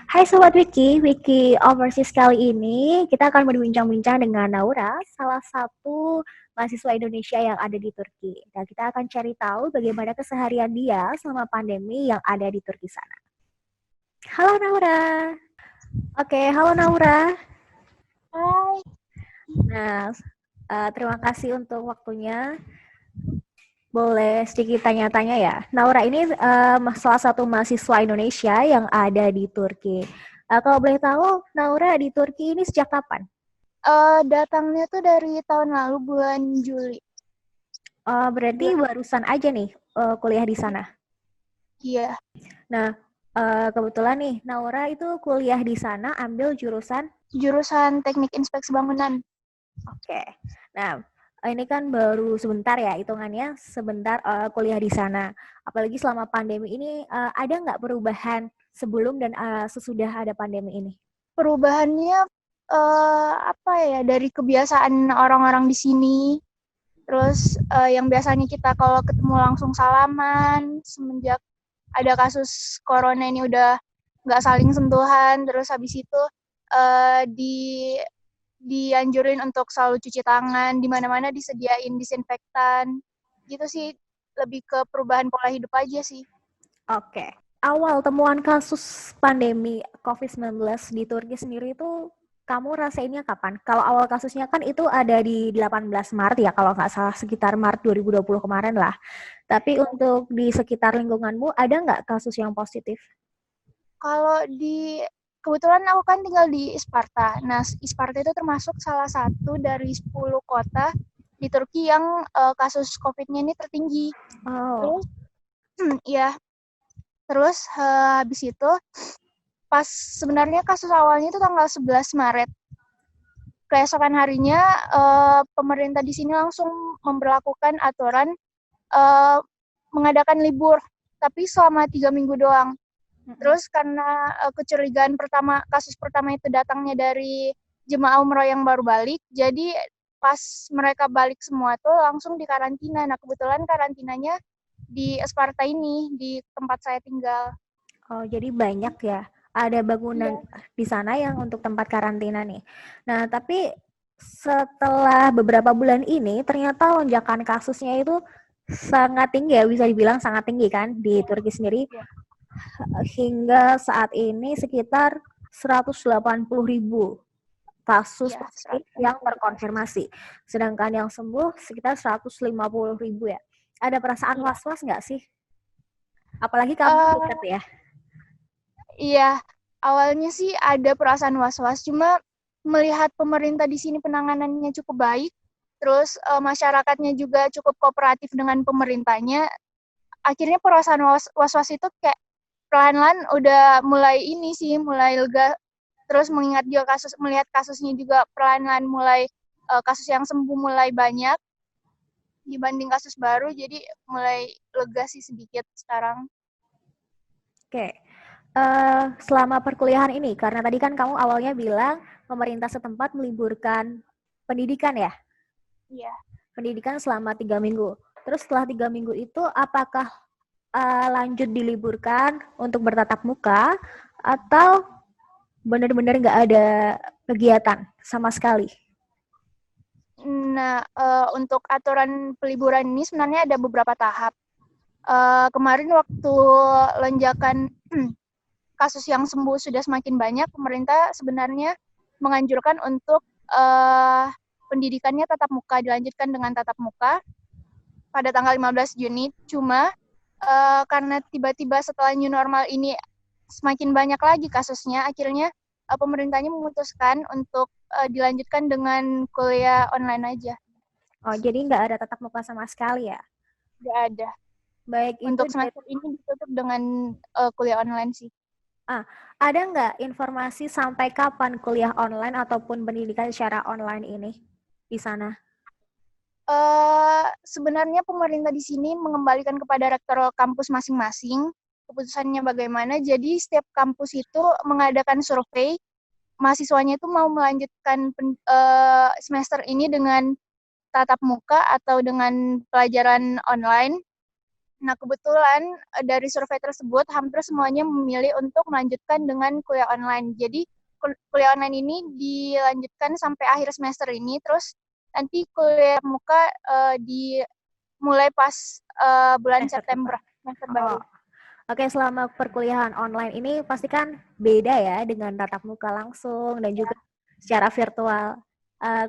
Hai Sobat Wiki Overseas kali ini kita akan berbincang-bincang dengan Naura, salah satu mahasiswa Indonesia yang ada di Turki. Dan kita akan cari tahu bagaimana keseharian dia selama pandemi yang ada di Turki sana. Halo Naura. Oke, halo Naura. Hai. Nah, terima kasih untuk waktunya. Boleh sedikit tanya-tanya ya. Naura ini salah satu mahasiswa Indonesia yang ada di Turki. Kalau boleh tahu, Naura di Turki ini sejak kapan? Datangnya tuh dari tahun lalu bulan Juli. Berarti Bulan barusan aja nih kuliah di sana. Iya, Nah, kebetulan nih, Naura itu kuliah di sana ambil jurusan. jurusan Teknik Inspeksi Bangunan. Oke. Nah, ini kan baru sebentar ya, hitungannya sebentar kuliah di sana. Apalagi selama pandemi ini, ada nggak perubahan sebelum dan sesudah ada pandemi ini? Perubahannya apa ya, dari kebiasaan orang-orang di sini, terus yang biasanya kita kalau ketemu langsung salaman, semenjak ada kasus corona ini udah nggak saling sentuhan, terus habis itu dianjurin untuk selalu cuci tangan, di mana-mana disediain disinfektan. Gitu sih, lebih ke perubahan pola hidup aja sih. Oke. Awal temuan kasus pandemi COVID-19 di Turki sendiri itu kamu rasainnya kapan? Kalau awal kasusnya kan itu ada di 18 Maret ya, kalau nggak salah sekitar Maret 2020 kemarin lah. Tapi untuk di sekitar lingkunganmu ada nggak kasus yang positif? Kalau kebetulan aku kan tinggal di Isparta. Nah, Isparta itu termasuk salah satu dari 10 kota di Turki yang kasus COVID-nya ini tertinggi. Oh, Terus, ya, terus habis itu pas sebenarnya kasus awalnya itu tanggal 11 Maret. Keesokan harinya pemerintah di sini langsung memberlakukan aturan uh, mengadakan libur, tapi selama 3 minggu doang. Terus karena kecurigaan kasus pertama itu datangnya dari jemaah umroh yang baru balik, jadi pas mereka balik semua tuh langsung dikarantina. Nah, kebetulan karantinanya di Sparta ini, di tempat saya tinggal. oh, jadi banyak ya. Ada bangunan Iya. di sana yang untuk tempat karantina nih. Nah, tapi setelah beberapa bulan ini ternyata lonjakan kasusnya itu sangat tinggi ya, bisa dibilang sangat tinggi kan di Turki sendiri, Iya. hingga saat ini sekitar 180.000 kasus Iya, positif yang 180 kasus. terkonfirmasi. Sedangkan yang sembuh sekitar 150.000 ya. Ada perasaan Iya. was-was nggak sih? Apalagi kamu deket Uh, ya. iya, awalnya sih ada perasaan was-was, cuma melihat pemerintah di sini penanganannya cukup baik, terus masyarakatnya juga cukup kooperatif dengan pemerintahnya, akhirnya perasaan was-was itu kayak perlahan-lahan udah mulai ini sih, mulai lega. Terus melihat kasusnya juga perlahan-lahan mulai kasus yang sembuh mulai banyak dibanding kasus baru, jadi mulai lega sih sedikit sekarang. Oke. Selama perkuliahan ini, karena tadi kan kamu awalnya bilang pemerintah setempat meliburkan pendidikan ya, Iya. pendidikan selama 3 minggu. Terus setelah 3 minggu itu, apakah lanjut diliburkan untuk bertatap muka atau benar-benar nggak ada kegiatan sama sekali? Nah, untuk aturan peliburan ini sebenarnya ada beberapa tahap. Kemarin waktu lonjakan kasus yang sembuh sudah semakin banyak, pemerintah sebenarnya menganjurkan untuk pendidikannya tatap muka, dilanjutkan dengan tatap muka pada tanggal 15 Juni. Cuma karena tiba-tiba setelah new normal ini semakin banyak lagi kasusnya, akhirnya pemerintahnya memutuskan untuk dilanjutkan dengan kuliah online aja. Oh, jadi nggak ada tatap muka sama sekali ya? Nggak ada. Baik itu Untuk dari, semester ini ditutup dengan kuliah online sih. ah, ada nggak informasi sampai kapan kuliah online ataupun pendidikan secara online ini di sana? Sebenarnya pemerintah di sini mengembalikan kepada rektor kampus masing-masing keputusannya bagaimana. Jadi setiap kampus itu mengadakan survei mahasiswanya itu mau melanjutkan semester ini dengan tatap muka atau dengan pelajaran online. Nah, kebetulan dari survei tersebut hampir semuanya memilih untuk melanjutkan dengan kuliah online. Jadi kuliah online ini dilanjutkan sampai akhir semester ini, terus nanti kuliah muka dimulai pas bulan Semester September, depan. semester Oh, baru. oke, selama perkuliahan online ini pasti kan beda ya dengan tatap muka langsung dan juga secara virtual.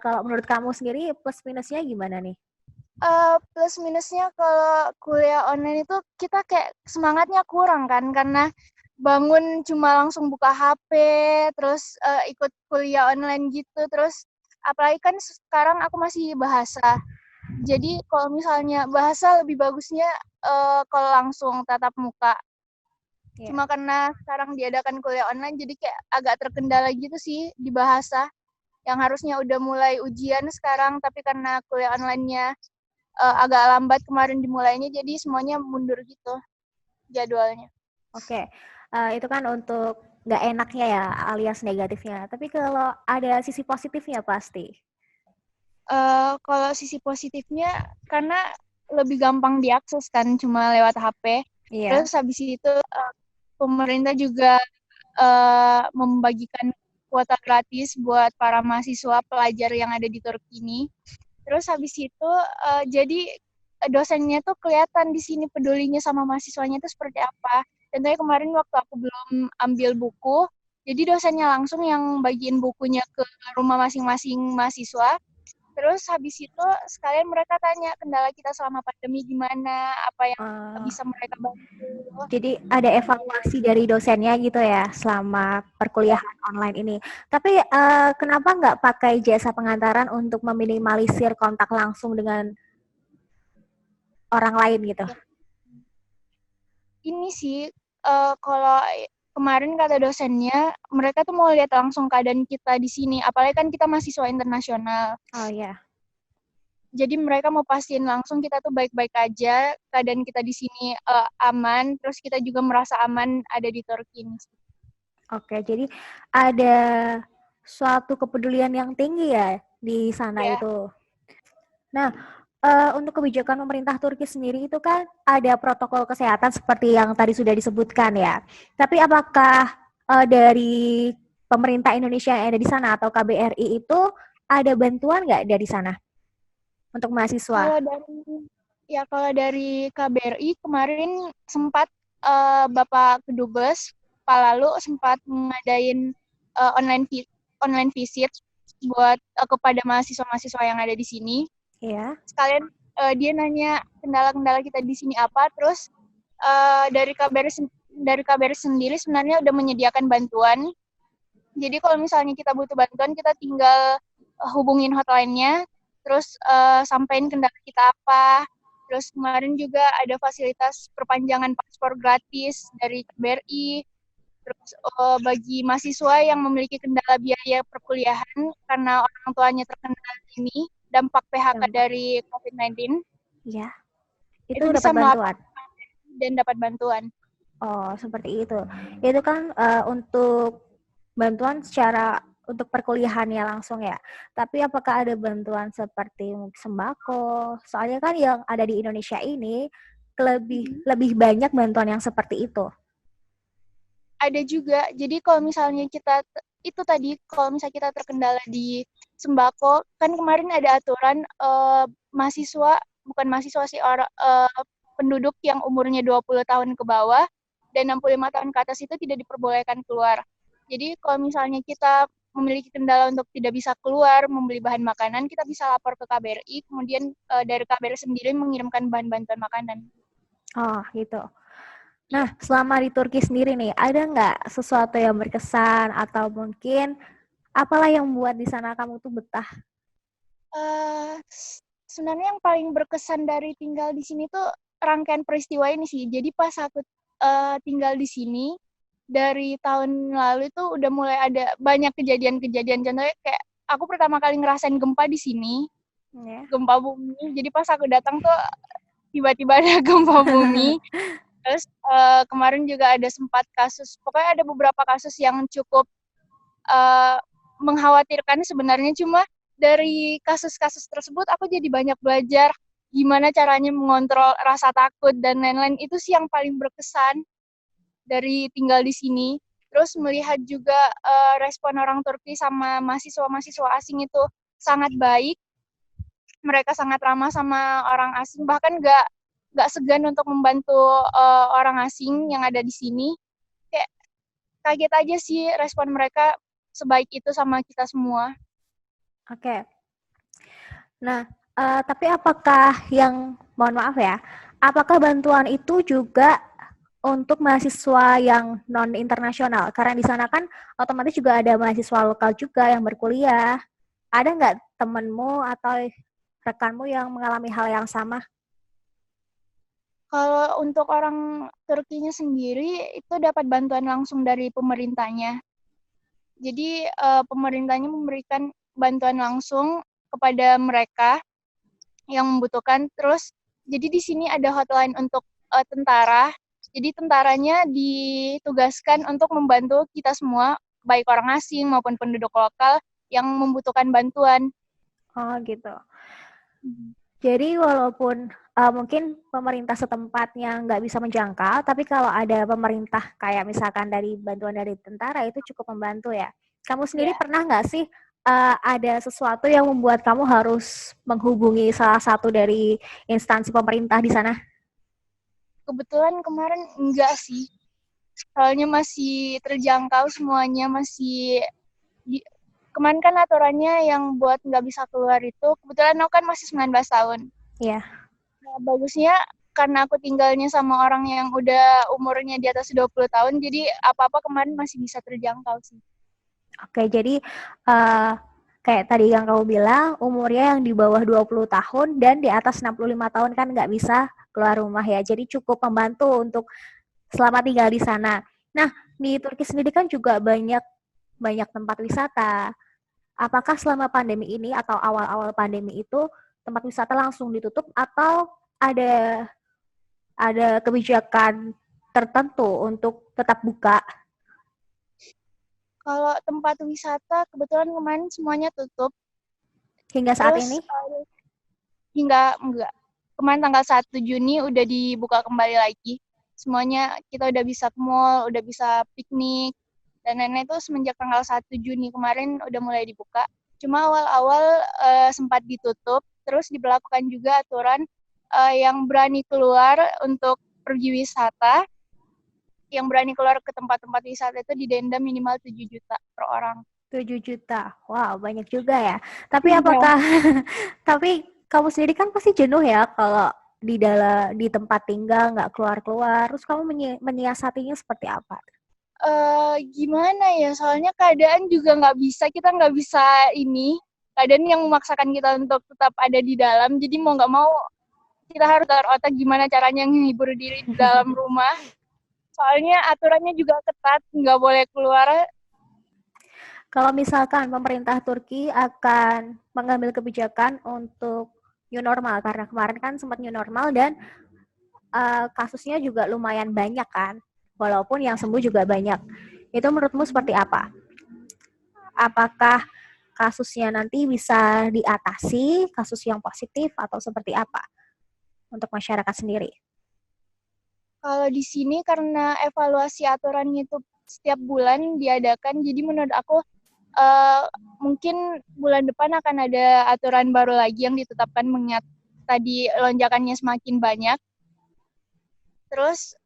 Kalau menurut kamu sendiri plus minusnya gimana nih? Plus minusnya kalau kuliah online itu kita kayak semangatnya kurang kan, karena bangun cuma langsung buka HP, terus ikut kuliah online gitu, terus apalagi kan sekarang aku masih bahasa. Jadi kalau misalnya bahasa lebih bagusnya kalau langsung tatap muka. Ya. Cuma karena sekarang diadakan kuliah online, jadi kayak agak terkendala gitu sih di bahasa. Yang harusnya udah mulai ujian sekarang, tapi karena kuliah online-nya agak lambat kemarin dimulainya, jadi semuanya mundur gitu jadwalnya. Oke, itu kan untuk nggak enaknya ya alias negatifnya. Tapi kalau ada sisi positifnya pasti. Kalau sisi positifnya, karena lebih gampang diakses kan, cuma lewat HP. Iya. Terus habis itu pemerintah juga membagikan kuota gratis buat para mahasiswa pelajar yang ada di Turki ini. Terus habis itu jadi dosennya tuh kelihatan di sini pedulinya sama mahasiswanya itu seperti apa. Contohnya kemarin waktu aku belum ambil buku, jadi dosennya langsung yang bagiin bukunya ke rumah masing-masing mahasiswa. Terus habis itu sekalian mereka tanya kendala kita selama pandemi gimana, apa yang Uh, bisa mereka bantu. jadi ada evaluasi dari dosennya gitu ya selama Ya, perkuliahan online ini. Tapi kenapa nggak pakai jasa pengantaran untuk meminimalisir kontak langsung dengan orang lain gitu? ya. Ini sih kalau kemarin kata dosennya, mereka tuh mau lihat langsung keadaan kita di sini. Apalagi kan kita mahasiswa internasional. Oh ya, Jadi mereka mau pastiin langsung kita tuh baik-baik aja, keadaan kita di sini aman, terus kita juga merasa aman ada di Turki ini. oke. Jadi ada suatu kepedulian yang tinggi ya di sana Ya, itu. Nah, untuk kebijakan pemerintah Turki sendiri itu kan ada protokol kesehatan seperti yang tadi sudah disebutkan ya. Tapi apakah dari pemerintah Indonesia yang ada di sana atau KBRI itu ada bantuan nggak dari sana untuk mahasiswa? kalau dari kalau dari KBRI kemarin sempat Bapak Kedubes Pak Lalu sempat ngadain online visit buat kepada mahasiswa-mahasiswa yang ada di sini. Ya, Sekalian dia nanya kendala-kendala kita di sini apa, terus dari KBRI sendiri sebenarnya udah menyediakan bantuan. Jadi kalau misalnya kita butuh bantuan, kita tinggal hubungin hotline-nya, terus sampein kendala kita apa. Terus kemarin juga ada fasilitas perpanjangan paspor gratis dari KBRI. Terus bagi mahasiswa yang memiliki kendala biaya perkuliahan karena orang tuanya terkena ini, dampak PHK dampak. dari COVID-19, Ya, itu itu bisa dapat bantuan. melaporkan dan dapat bantuan. Oh, seperti itu. Itu kan untuk bantuan secara untuk perkuliahannya langsung ya. Tapi apakah ada bantuan seperti sembako? Soalnya kan yang ada di Indonesia ini lebih Mm-hmm. lebih banyak bantuan yang seperti itu. Ada juga. Jadi kalau misalnya kita itu tadi kalau misalnya kita terkendala di sembako, kan kemarin ada aturan mahasiswa bukan mahasiswa sih orang penduduk yang umurnya 20 tahun ke bawah dan 65 tahun ke atas itu tidak diperbolehkan keluar. Jadi kalau misalnya kita memiliki kendala untuk tidak bisa keluar membeli bahan makanan, kita bisa lapor ke KBRI, kemudian dari KBRI sendiri mengirimkan bahan bantuan makanan. Oh, gitu. Iya. Nah, selama di Turki sendiri nih, ada nggak sesuatu yang berkesan atau mungkin apalah yang membuat di sana kamu tuh betah? Uh, Sebenarnya yang paling berkesan dari tinggal di sini tuh rangkaian peristiwa ini sih. Jadi pas aku tinggal di sini dari tahun lalu itu udah mulai ada banyak kejadian-kejadian. Contohnya kayak aku pertama kali ngerasain gempa di sini, Ya. gempa bumi. Jadi pas aku datang tuh tiba-tiba ada gempa bumi. Terus kemarin juga ada sempat kasus, pokoknya ada beberapa kasus yang cukup uh, mengkhawatirkan sebenarnya, cuma dari kasus-kasus tersebut aku jadi banyak belajar gimana caranya mengontrol rasa takut dan lain-lain. Itu sih yang paling berkesan dari tinggal di sini. Terus melihat juga respon orang Turki sama mahasiswa-mahasiswa asing itu sangat baik. Mereka sangat ramah sama orang asing, bahkan nggak segan untuk membantu orang asing yang ada di sini. Kayak kaget aja sih respon mereka sebaik itu sama kita semua. Oke. Nah, tapi apakah mohon maaf ya, apakah bantuan itu juga untuk mahasiswa yang non internasional? Karena di sana kan otomatis juga ada mahasiswa lokal juga yang berkuliah. Ada nggak temenmu atau rekanmu yang mengalami hal yang sama? Kalau untuk orang Turkinya sendiri itu dapat bantuan langsung dari pemerintahnya. Jadi pemerintahnya memberikan bantuan langsung kepada mereka yang membutuhkan. Terus jadi di sini ada hotline untuk tentara. Jadi tentaranya ditugaskan untuk membantu kita semua, baik orang asing maupun penduduk lokal yang membutuhkan bantuan. Oh gitu. Jadi walaupun mungkin pemerintah setempatnya nggak bisa menjangkau, tapi kalau ada pemerintah kayak misalkan dari bantuan dari tentara itu cukup membantu ya. Kamu sendiri Ya, pernah nggak sih ada sesuatu yang membuat kamu harus menghubungi salah satu dari instansi pemerintah di sana? kebetulan kemarin enggak sih. Soalnya masih terjangkau semuanya, masih kemarin kan aturannya yang buat nggak bisa keluar itu, kebetulan aku kan masih 19 tahun. Iya. Nah, bagusnya karena aku tinggalnya sama orang yang udah umurnya di atas 20 tahun, jadi apa-apa kemarin masih bisa terjangkau sih. Oke, jadi uh, kayak tadi yang kamu bilang, umurnya yang di bawah 20 tahun dan di atas 65 tahun kan nggak bisa keluar rumah ya. Jadi cukup membantu untuk selama tinggal di sana. Nah, di Turki sendiri kan juga banyak banyak tempat wisata. Apakah selama pandemi ini atau awal-awal pandemi itu tempat wisata langsung ditutup atau ada kebijakan tertentu untuk tetap buka Kalau tempat wisata kebetulan kemarin semuanya tutup, hingga saat terus ini? hingga enggak. Kemarin tanggal 1 Juni udah dibuka kembali lagi. Semuanya kita udah bisa ke mall, udah bisa piknik, dan lain-lain itu semenjak tanggal 1 Juni kemarin udah mulai dibuka. Cuma awal-awal sempat ditutup, terus diberlakukan juga aturan yang berani keluar untuk pergi wisata, yang berani keluar ke tempat-tempat wisata itu didenda minimal 7 juta per orang. 7 juta. Wow, banyak juga ya. Tapi Ya. apakah tapi kamu sendiri kan pasti jenuh ya kalau di tempat tinggal nggak keluar-keluar. Terus kamu menyiasatinya seperti apa? Gimana ya, soalnya keadaan juga kita nggak bisa keadaan yang memaksakan kita untuk tetap ada di dalam, jadi mau nggak mau kita harus taruh otak gimana caranya menghibur diri di dalam rumah. Soalnya aturannya juga ketat, nggak boleh keluar. Kalau misalkan pemerintah Turki akan mengambil kebijakan untuk new normal karena kemarin kan sempat new normal dan kasusnya juga lumayan banyak kan, walaupun yang sembuh juga banyak. Itu menurutmu seperti apa? Apakah kasusnya nanti bisa diatasi, kasus yang positif atau seperti apa untuk masyarakat sendiri? Kalau di sini karena evaluasi aturannya itu setiap bulan diadakan, jadi menurut aku uh, mungkin bulan depan akan ada aturan baru lagi yang ditetapkan mengingat tadi lonjakannya semakin banyak. Terus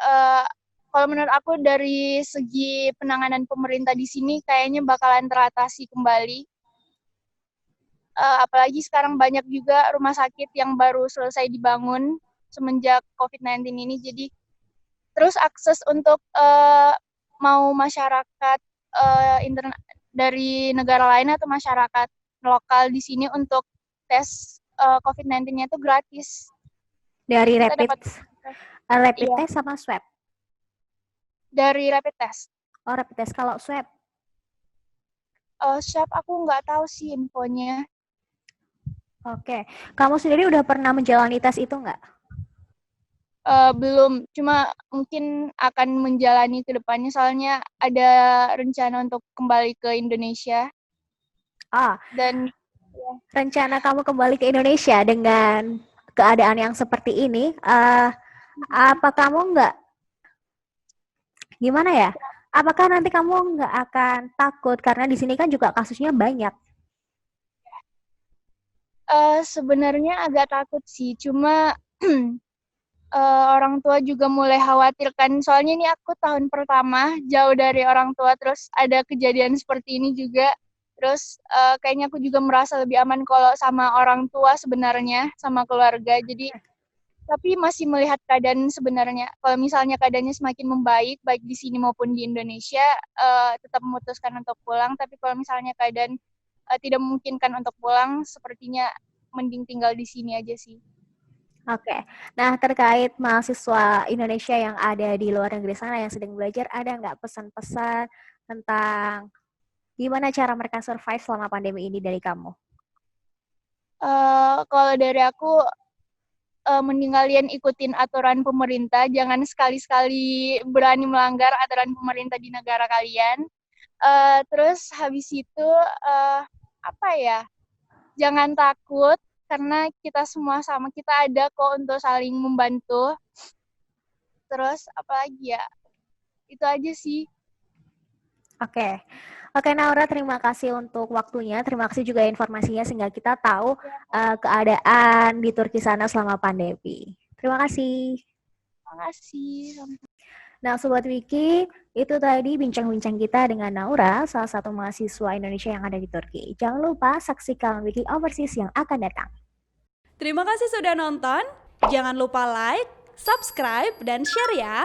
kalau menurut aku dari segi penanganan pemerintah di sini kayaknya bakalan teratasi kembali. Apalagi sekarang banyak juga rumah sakit yang baru selesai dibangun semenjak COVID-19 ini. Jadi terus akses untuk mau masyarakat dari negara lain atau masyarakat lokal di sini untuk tes COVID-19-nya itu gratis. Dari Kita dapat rapid iya test sama swab? dari rapid test. Oh, rapid test. Kalau swab? Swab aku nggak tahu sih infonya. Oke. Kamu sendiri udah pernah menjalani tes itu nggak? Belum, cuma mungkin akan menjalani ke depannya soalnya ada rencana untuk kembali ke Indonesia Ah, dan ya, rencana kamu kembali ke Indonesia dengan keadaan yang seperti ini, apa kamu nggak, gimana ya? Apakah nanti kamu nggak akan takut karena di sini kan juga kasusnya banyak? Sebenarnya agak takut sih, cuma orang tua juga mulai khawatir kan, soalnya ini aku tahun pertama jauh dari orang tua, terus ada kejadian seperti ini juga. Terus kayaknya aku juga merasa lebih aman kalau sama orang tua sebenarnya, sama keluarga. Jadi tapi masih melihat keadaan sebenarnya. Kalau misalnya keadaannya semakin membaik, baik di sini maupun di Indonesia, tetap memutuskan untuk pulang. Tapi kalau misalnya keadaan tidak memungkinkan untuk pulang, sepertinya mending tinggal di sini aja sih. Oke. Nah, terkait mahasiswa Indonesia yang ada di luar negeri sana yang sedang belajar, ada nggak pesan-pesan tentang gimana cara mereka survive selama pandemi ini dari kamu? Kalau dari aku, mending kalian ikutin aturan pemerintah, jangan sekali-sekali berani melanggar aturan pemerintah di negara kalian. Terus habis itu, apa ya, jangan takut, karena kita semua sama, kita ada kok untuk saling membantu. Terus apalagi ya, itu aja sih. Oke. Oke, Naura, terima kasih untuk waktunya. Terima kasih juga informasinya sehingga kita tahu Ya, keadaan di Turki sana selama pandemi. Terima kasih. makasih. Nah, Sobat Wiki, itu tadi bincang-bincang kita dengan Naura, salah satu mahasiswa Indonesia yang ada di Turki. Jangan lupa saksikan Wiki Overseas yang akan datang. Terima kasih sudah nonton. Jangan lupa like, subscribe, dan share ya.